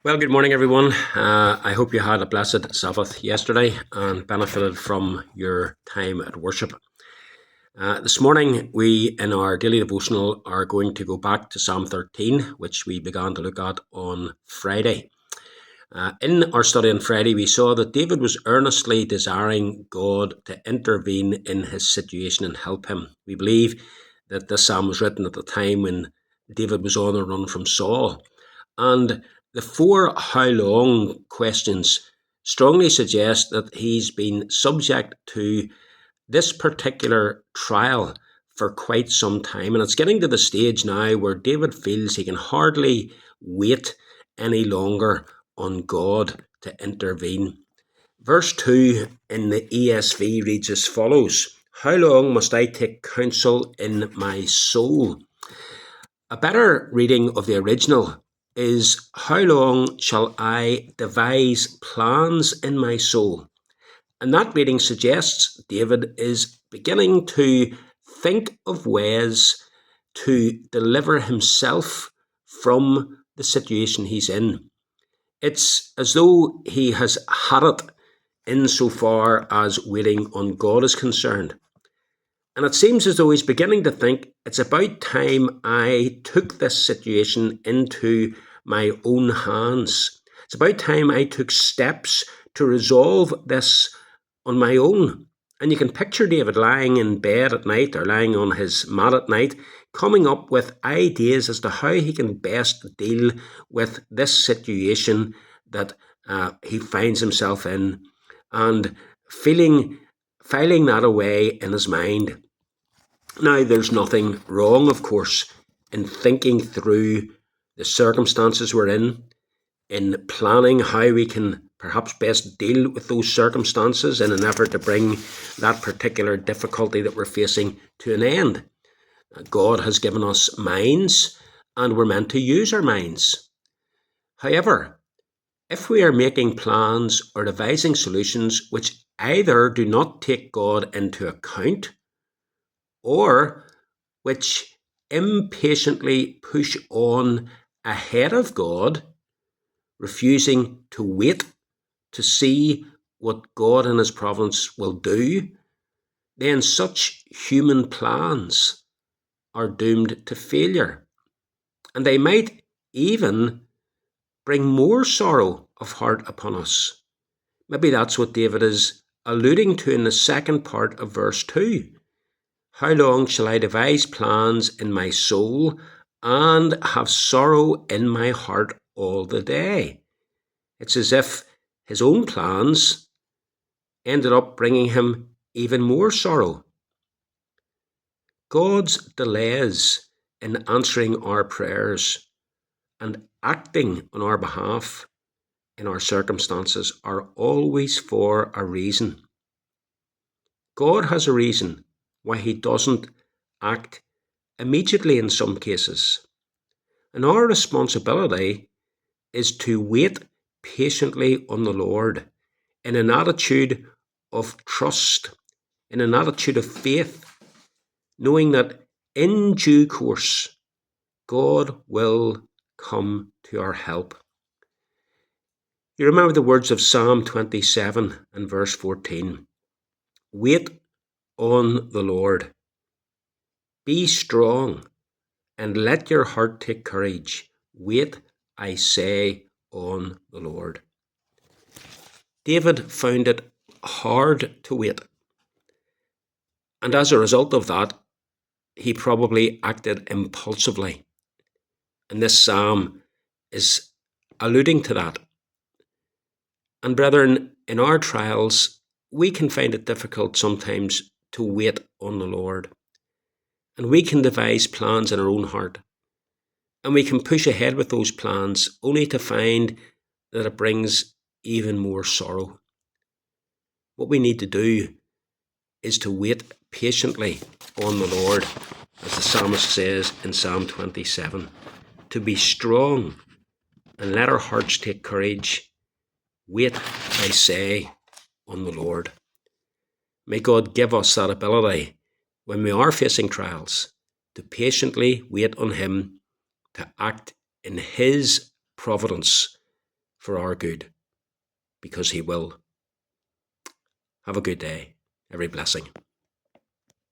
Well, good morning, everyone. I hope you had a blessed Sabbath yesterday and benefited from your time at worship. This morning, we in our daily devotional are going to go back to Psalm 13, which we began to look at on Friday. In our study on Friday, we saw that David was earnestly desiring God to intervene in his situation and help him. We believe that this psalm was written at the time when David was on the run from Saul. And the four how long questions strongly suggest that he's been subject to this particular trial for quite some time. And it's getting to the stage now where David feels he can hardly wait any longer on God to intervene. Verse 2 in the ESV reads as follows: How long must I take counsel in my soul? A better reading of the original is, How long shall I devise plans in my soul? And that reading suggests David is beginning to think of ways to deliver himself from the situation he's in. It's as though he has had it insofar as waiting on God is concerned. And it seems as though he's beginning to think it's about time I took this situation into my own hands. It's about time I took steps to resolve this on my own. And you can picture David lying in bed at night or lying on his mat at night, coming up with ideas as to how he can best deal with this situation that he finds himself in, and filing that away in his mind. Now, there's nothing wrong, of course, in thinking through the circumstances we're in planning how we can perhaps best deal with those circumstances in an effort to bring that particular difficulty that we're facing to an end. God has given us minds, and we're meant to use our minds. However, if we are making plans or devising solutions which either do not take God into account or which impatiently push on ahead of God, refusing to wait to see what God in His providence will do, then such human plans are doomed to failure. And they might even bring more sorrow of heart upon us. Maybe that's what David is alluding to in the second part of verse 2. How long shall I devise plans in my soul and have sorrow in my heart all the day? It's as if his own plans ended up bringing him even more sorrow. God's delays in answering our prayers and acting on our behalf in our circumstances are always for a reason. God has a reason why He doesn't act immediately in some cases. And our responsibility is to wait patiently on the Lord in an attitude of trust, in an attitude of faith, knowing that in due course, God will come to our help. You remember the words of Psalm 27 and verse 14. Wait on the Lord. Be strong and let your heart take courage. Wait, I say, on the Lord. David found it hard to wait. And as a result of that, he probably acted impulsively. And this psalm is alluding to that. And brethren, in our trials, we can find it difficult sometimes to wait on the Lord. And we can devise plans in our own heart. And we can push ahead with those plans only to find that it brings even more sorrow. What we need to do is to wait patiently on the Lord, as the psalmist says in Psalm 27, to be strong and let our hearts take courage. Wait, I say, on the Lord. May God give us that ability when we are facing trials to patiently wait on Him, to act in His providence for our good, because He will. Have a good day. Every blessing.